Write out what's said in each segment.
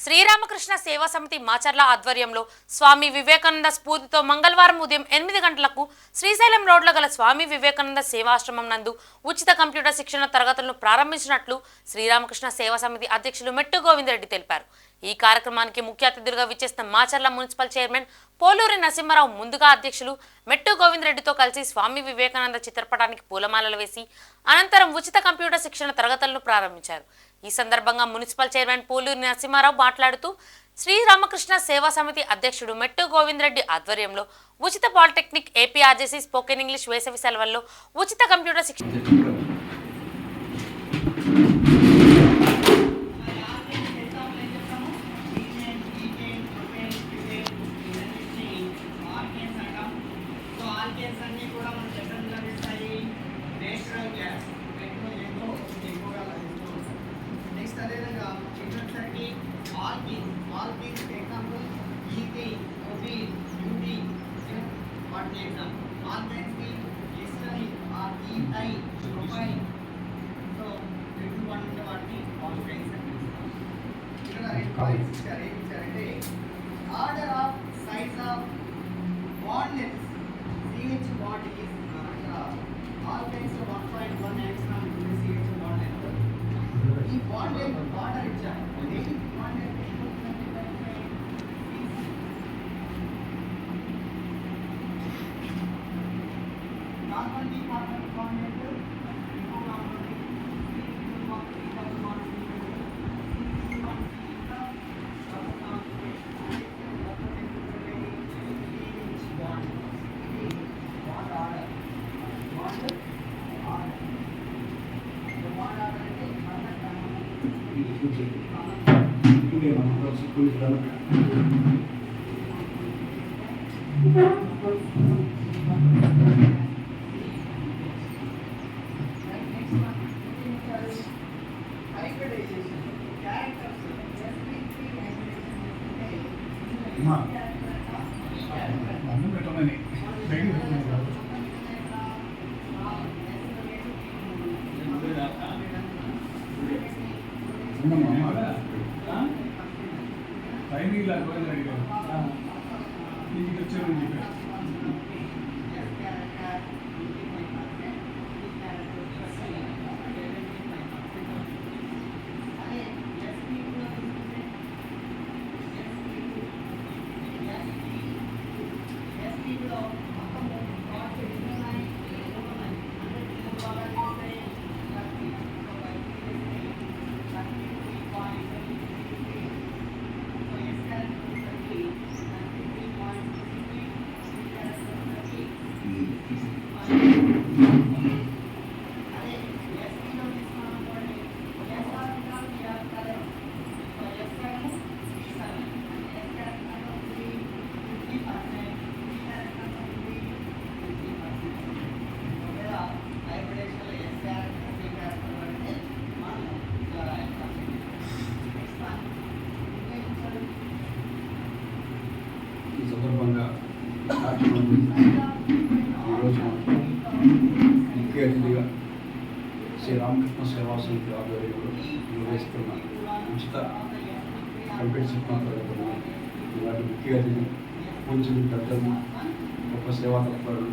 శ్రీరామకృష్ణ సేవా సమితి మాచర్ల ఆధ్వర్యంలో స్వామి వివేకానంద స్ఫూర్తితో మంగళవారం ఉదయం 8 గంటలకు శ్రీశైలం రోడ్లో గల స్వామి వివేకానంద సేవాశ్రమం నందు ఉచిత కంప్యూటర్ శిక్షణ తరగతులను ప్రారంభించినట్లు శ్రీరామకృష్ణ సేవా సమితి అధ్యక్షులు మెట్టు గోవిందరెడ్డి తెలిపారు. ఈ కార్యక్రమానికి ముఖ్య అతిథులుగా విచ్చేసిన మాచర్ల మున్సిపల్ చైర్మన్ పోలూరి నరసింహారావు ముందుగా అధ్యక్షులు మెట్టు గోవిందరెడ్డితో కలిసి స్వామి వివేకానంద చిత్రపటానికి పూలమాలలు వేసి అనంతరం ఉచిత కంప్యూటర్ శిక్షణ తరగతులను ప్రారంభించారు. ఈ సందర్భంగా మున్సిపల్ చైర్మన్ పోలూరి నరసింహారావు మాట్లాడుతూ శ్రీరామకృష్ణ సేవా సమితి అధ్యక్షుడు మెట్టు గోవిందరెడ్డి ఆధ్వర్యంలో ఉచిత పాలిటెక్నిక్ ఏపీఆర్జేసీ స్పోకెన్ ఇంగ్లీష్ వేసవి సెలవుల్లో ఉచిత కంప్యూటర్ శిక్షణ order of size of bond length. CH bond is all kinds of 1.1 angstrom CH bond length. ఈ bond length order ఇచ్చారు. దేనికి bond length normal bond length సందర్భంగా ఈరోజు ముఖ్య అతిథిగా శ్రీరామకృష్ణ సేవా సమితి ఆధ్వర్యంలో నిర్వహిస్తున్న ఉచిత కంప్యూటర్ శిక్షణ తరగతులను ఇలాంటి ముఖ్య అతిథి పూజలు పెద్దలు గొప్ప సేవా తత్పరులు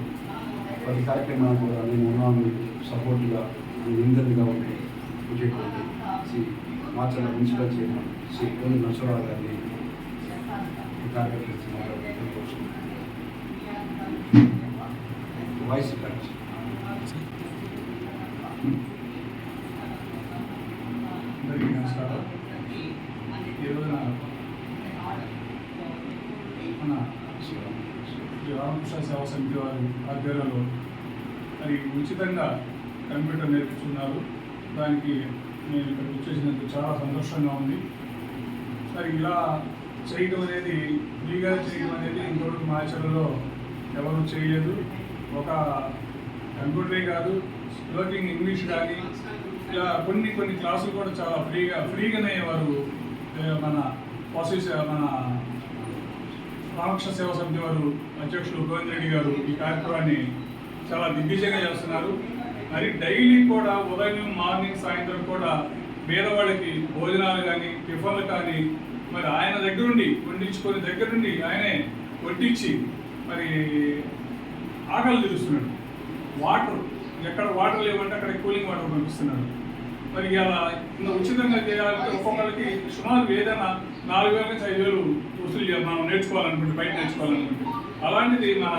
ప్రతి కార్యక్రమాలు కూడా నేను ఉన్నాను సపోర్టుగా ఇందరిగా ఉండి పూజేటువంటి శ్రీ మాచర్ల మున్సిపల్ చైర్మన్ శ్రీ పోలి నరసింహారావు గారిని వాయిస్ అందరికీ నమస్కారం. ఈ రోజున మన శ్రీరామకృష్ణ సేవా సమితి వారి ఆధ్వర్యంలో మరి ఉచితంగా కంప్యూటర్ నేర్పుతున్నారు. దానికి నేను ఇక్కడికి వచ్చేసినందుకు చాలా సంతోషంగా ఉంది. మరి ఇలా చేయడం అనేది ఫ్రీగా చేయడం అనేది ఇంకొకటి మాచర్లలో ఎవరు చేయలేదు. ఒక కంప్యూటరే కాదు, స్పోకెన్ ఇంగ్లీష్ కానీ ఇలా కొన్ని క్లాసులు కూడా చాలా ఫ్రీగానే వారు మన మన రామకృష్ణ సేవా సమితి వారు అధ్యక్షులు గోవిందరెడ్డి గారు ఈ కార్యక్రమాన్ని చాలా దిగ్విజయంగా చేస్తున్నారు. మరి డైలీ కూడా ఉదయం మార్నింగ్ సాయంత్రం కూడా పేదవాళ్ళకి భోజనాలు కానీ టిఫన్లు కానీ మరి ఆయన దగ్గరుండి వండించుకొని దగ్గరుండి ఆయనే వడ్డించి మరి ఆకలి తీరుస్తున్నాడు. వాటర్ ఎక్కడ వాటర్ లేవంటే అక్కడ కూలింగ్ వాటర్ పంపిస్తున్నాడు. మరి అలా ఇంత ఉచితంగా చేయాలంటే ఒక్కొక్కరికి సుమారు ఏదైనా 4,000 నుంచి 5,000 వసూలు చేయాలి మనం నేర్చుకోవాలనుకుంటే, బయట నేర్చుకోవాలనుకుంటే. అలాంటిది మన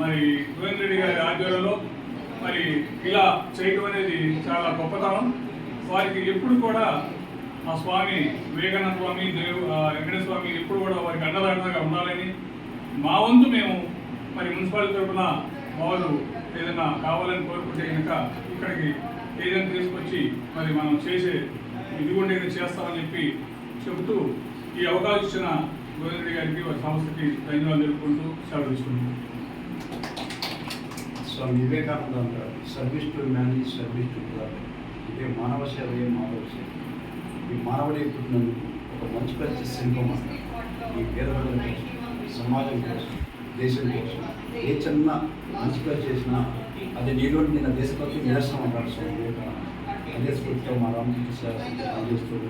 మరి గోవింద్ రెడ్డి గారి ఆధ్వర్యంలో మరి ఇలా చేయటం అనేది చాలా గొప్పతనం. వారికి ఎప్పుడు కూడా ఆ స్వామి వివేకానంద స్వామి వెంకటేశ్వర స్వామి ఎప్పుడు కూడా వారికి అండదండగా ఉండాలని మా వంతు మేము మరి మున్సిపాలిటీ తరఫున వాళ్ళు ఏదైనా కావాలని కోరుకుంటే కనుక ఇక్కడికి ఏదైనా తీసుకొచ్చి మరి మనం చేసే ఇది కూడా ఏదైనా చేస్తామని చెప్పి చెబుతూ ఈ అవకాశం ఇచ్చిన గోవింద్ రెడ్డి గారికి వారి సంస్థకి ధన్యవాదాలు తెలుపుకుంటూ సెలవు తీసుకుంటున్నాం. స్వామి వివేకానంద అంటారు, service to man is service to God. ఇదే మానవ సేవయే మానవ సేవ. ఈ మానవుడే పుట్టినందుకు ఒక మంచి పరిస్థితి శిల్పం అంటారు. ఈ పేద ప్రజల కోసం, సమాజం కోసం, దేశం కోసం ఏ చిన్న మంచి పని చేసినా అది నీలో నిన్న దేశభక్తి నిదర్శనం అంటారు స్వామి వివేకానంద. అదే స్ఫూర్తితో మా రామకృష్ణ సేవ పనిచేస్తుంది.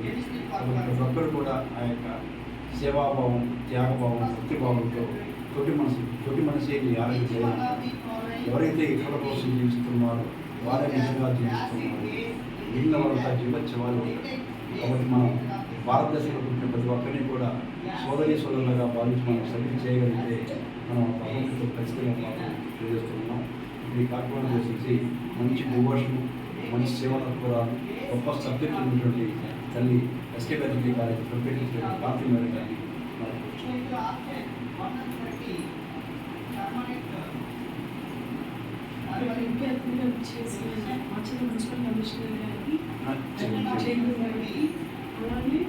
ప్రతి ఒక్కరు కూడా ఆ యొక్క సేవాభావం, త్యాగభావం, భక్తిభావంతో తోటి మనసే ఈ ఆరోగ్య చేయాలంటారు. ఎవరైతే ఇతరుల కోసం జీవిస్తున్నారో వారే నిజంగా జీవిస్తున్నారు. మిగిలిన వాళ్ళంతా జీవోత్సవాలు. కాబట్టి మనం భారతదేశంలో పుట్టిన ప్రతి ఒక్కరిని కూడా సోదరులుగా భావించి మనం సర్వీస్ చేయగలిగితే మనం భగవంతుడితో ఖచ్చితంగా మనం తెలియజేస్తున్నాం. ఈ కార్యక్రమం చేసి మంచి డివోషన్, మంచి సేవ తత్పరాలు, గొప్ప సబ్జెక్ట్ ఉన్నటువంటి తల్లి ఎస్కే గారి కాలేజీ ప్రొఫెసర్ కాంతి మేడం గారిని విద్యార్థులు చేసిన మున్సిపల్ కమిషనర్ గారికి, చైర్మన్ గారికి, అలాగే